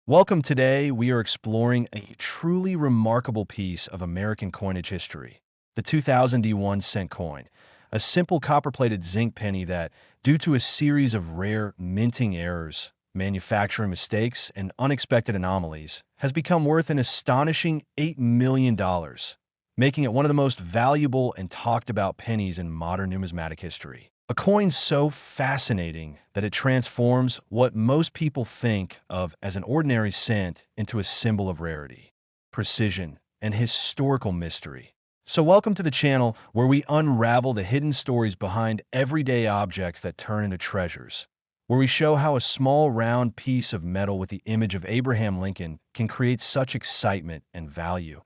Welcome. Today, we are exploring a truly remarkable piece of American coinage history, the 2000 1 cent coin, a simple copper-plated zinc penny that, due to a series of rare minting errors, manufacturing mistakes, and unexpected anomalies, has become worth an astonishing $8 million, making it one of the most valuable and talked about pennies in modern numismatic history. A coin so fascinating that it transforms what most people think of as an ordinary cent into a symbol of rarity, precision, and historical mystery. So welcome to the channel where we unravel the hidden stories behind everyday objects that turn into treasures, where we show how a small round piece of metal with the image of Abraham Lincoln can create such excitement and value,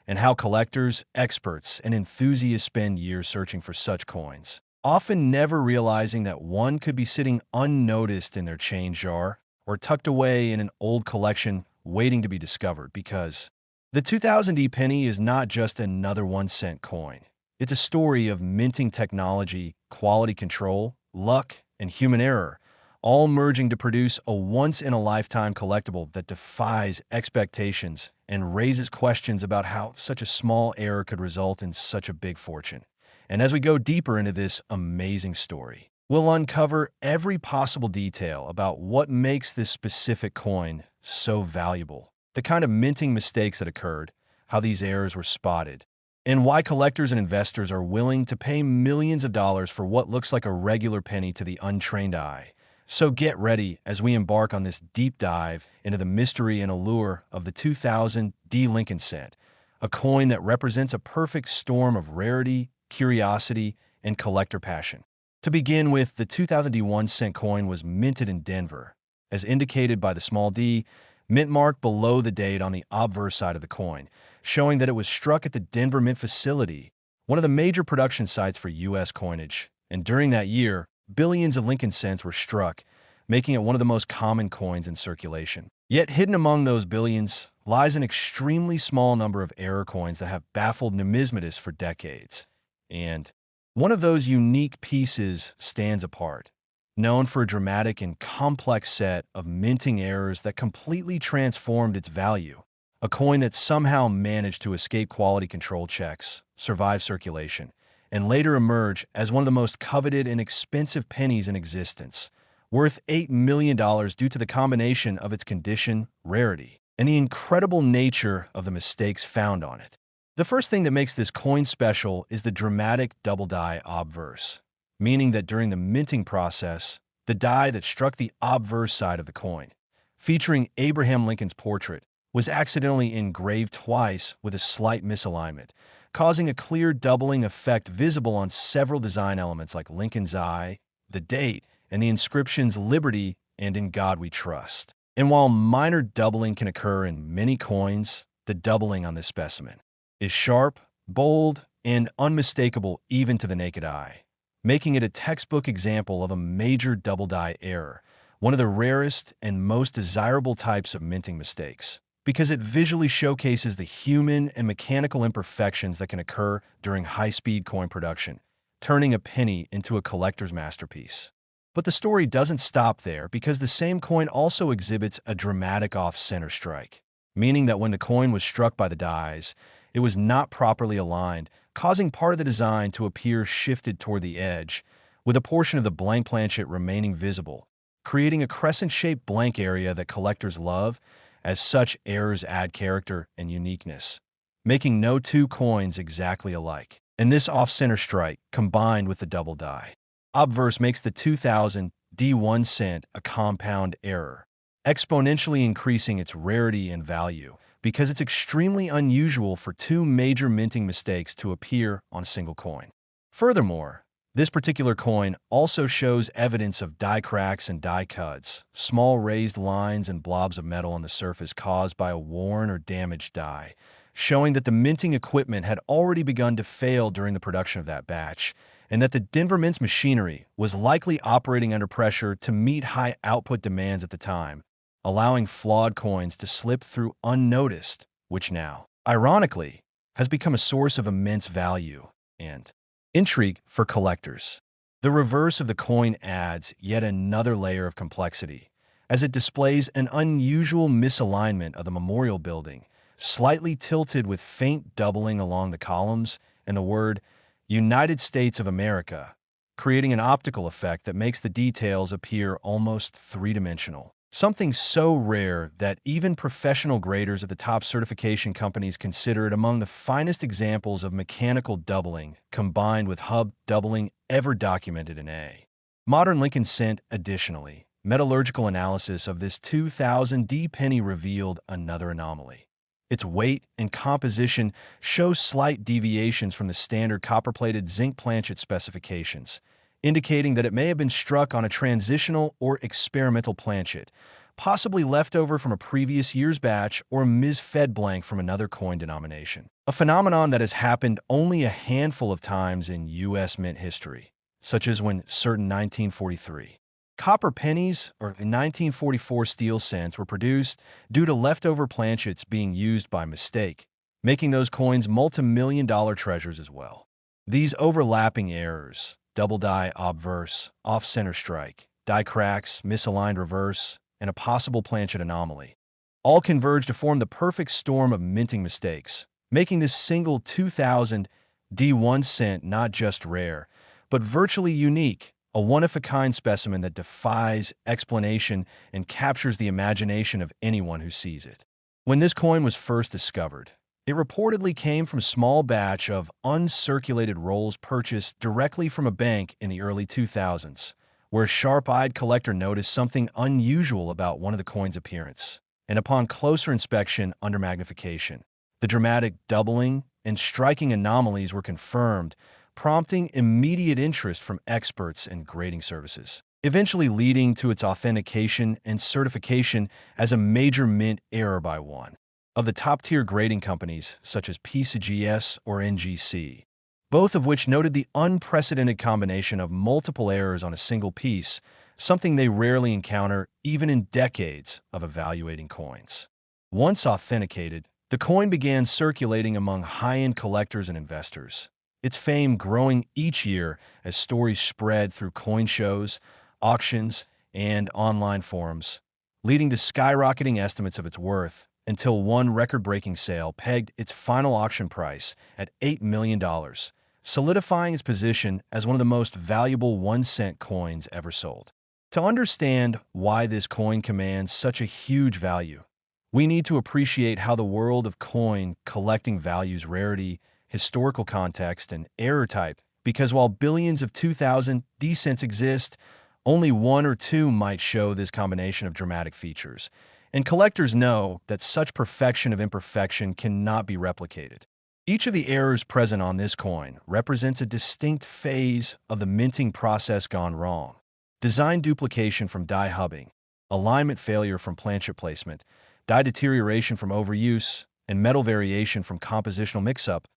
and how collectors, experts, and enthusiasts spend years searching for such coins, often never realizing that one could be sitting unnoticed in their change jar or tucked away in an old collection waiting to be discovered. Because the 2000 penny is not just another 1 cent coin. It's a story of minting technology, quality control, luck, and human error, all merging to produce a once-in-a-lifetime collectible that defies expectations and raises questions about how such a small error could result in such a big fortune. And as we go deeper into this amazing story, we'll uncover every possible detail about what makes this specific coin so valuable, the kind of minting mistakes that occurred, how these errors were spotted, and why collectors and investors are willing to pay millions of dollars for what looks like a regular penny to the untrained eye. So get ready as we embark on this deep dive into the mystery and allure of the 2000 Lincoln cent, a coin that represents a perfect storm of rarity, curiosity, and collector passion. To begin with, the 2000 1 cent coin was minted in Denver, as indicated by the small d, mint mark below the date on the obverse side of the coin, showing that it was struck at the Denver Mint facility, one of the major production sites for U.S. coinage. And during that year, billions of Lincoln cents were struck, making it one of the most common coins in circulation. Yet hidden among those billions lies an extremely small number of error coins that have baffled numismatists for decades. And one of those unique pieces stands apart, known for a dramatic and complex set of minting errors that completely transformed its value, a coin that somehow managed to escape quality control checks, survive circulation, and later emerge as one of the most coveted and expensive pennies in existence, worth $8 million due to the combination of its condition, rarity, and the incredible nature of the mistakes found on it. The first thing that makes this coin special is the dramatic double die obverse, meaning that during the minting process, the die that struck the obverse side of the coin, featuring Abraham Lincoln's portrait, was accidentally engraved twice with a slight misalignment, causing a clear doubling effect visible on several design elements like Lincoln's eye, the date, and the inscriptions "Liberty" and "In God We Trust." And while minor doubling can occur in many coins, the doubling on this specimen is sharp, bold, and unmistakable even to the naked eye, making it a textbook example of a major double die error, one of the rarest and most desirable types of minting mistakes, because it visually showcases the human and mechanical imperfections that can occur during high-speed coin production, turning a penny into a collector's masterpiece. But the story doesn't stop there, because the same coin also exhibits a dramatic off-center strike, meaning that when the coin was struck by the dies, it was not properly aligned, causing part of the design to appear shifted toward the edge, with a portion of the blank planchet remaining visible, creating a crescent-shaped blank area that collectors love, as such errors add character and uniqueness, making no two coins exactly alike. And this off-center strike, combined with the double die obverse, makes the 2000 1 cent a compound error, exponentially increasing its rarity and value, because it's extremely unusual for two major minting mistakes to appear on a single coin. Furthermore, this particular coin also shows evidence of die cracks and die cuts, small raised lines and blobs of metal on the surface caused by a worn or damaged die, showing that the minting equipment had already begun to fail during the production of that batch, and that the Denver Mint's machinery was likely operating under pressure to meet high output demands at the time, allowing flawed coins to slip through unnoticed, which now, ironically, has become a source of immense value and intrigue for collectors. The reverse of the coin adds yet another layer of complexity, as it displays an unusual misalignment of the memorial building, slightly tilted with faint doubling along the columns, and the word United States of America, creating an optical effect that makes the details appear almost three-dimensional. Something so rare that even professional graders at the top certification companies consider it among the finest examples of mechanical doubling combined with hub doubling ever documented in A. Modern Lincoln Cent, additionally, metallurgical analysis of this 2000 D penny revealed another anomaly. Its weight and composition show slight deviations from the standard copper-plated zinc planchet specifications, indicating that it may have been struck on a transitional or experimental planchet, possibly left over from a previous year's batch or misfed blank from another coin denomination. A phenomenon that has happened only a handful of times in U.S. mint history, such as when certain 1943 copper pennies or 1944 steel cents were produced due to leftover planchets being used by mistake, making those coins multi-million-dollar treasures as well. These overlapping errors, double die obverse, off-center strike, die cracks, misaligned reverse, and a possible planchet anomaly, all converge to form the perfect storm of minting mistakes, making this single 2000 D1 cent not just rare, but virtually unique, a one-of-a-kind specimen that defies explanation and captures the imagination of anyone who sees it. When this coin was first discovered, it reportedly came from a small batch of uncirculated rolls purchased directly from a bank in the early 2000s, where a sharp-eyed collector noticed something unusual about one of the coin's appearance. And upon closer inspection under magnification, the dramatic doubling and striking anomalies were confirmed, prompting immediate interest from experts and grading services, eventually leading to its authentication and certification as a major mint error by one of the top-tier grading companies such as PCGS or NGC, both of which noted the unprecedented combination of multiple errors on a single piece, something they rarely encounter even in decades of evaluating coins. Once authenticated, the coin began circulating among high-end collectors and investors, its fame growing each year as stories spread through coin shows, auctions, and online forums, leading to skyrocketing estimates of its worth until one record-breaking sale pegged its final auction price at $8 million, solidifying its position as one of the most valuable 1-cent coins ever sold. To understand why this coin commands such a huge value, we need to appreciate how the world of coin collecting values rarity, historical context, and error type, because while billions of 2000 D cents exist, only one or two might show this combination of dramatic features, and collectors know that such perfection of imperfection cannot be replicated. Each of the errors present on this coin represents a distinct phase of the minting process gone wrong. Design duplication from die hubbing, alignment failure from planchet placement, die deterioration from overuse, and metal variation from compositional mix-up,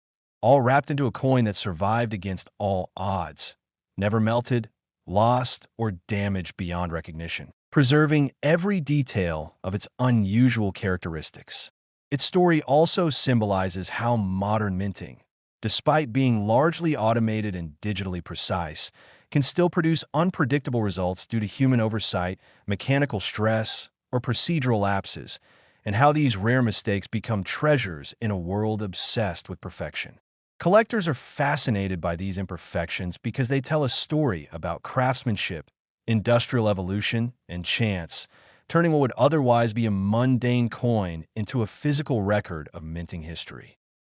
all wrapped into a coin that survived against all odds, never melted, lost, or damaged beyond recognition, preserving every detail of its unusual characteristics. Its story also symbolizes how modern minting, despite being largely automated and digitally precise, can still produce unpredictable results due to human oversight, mechanical stress, or procedural lapses, and how these rare mistakes become treasures in a world obsessed with perfection. Collectors are fascinated by these imperfections because they tell a story about craftsmanship, industrial evolution, and chance, turning what would otherwise be a mundane coin into a physical record of minting history.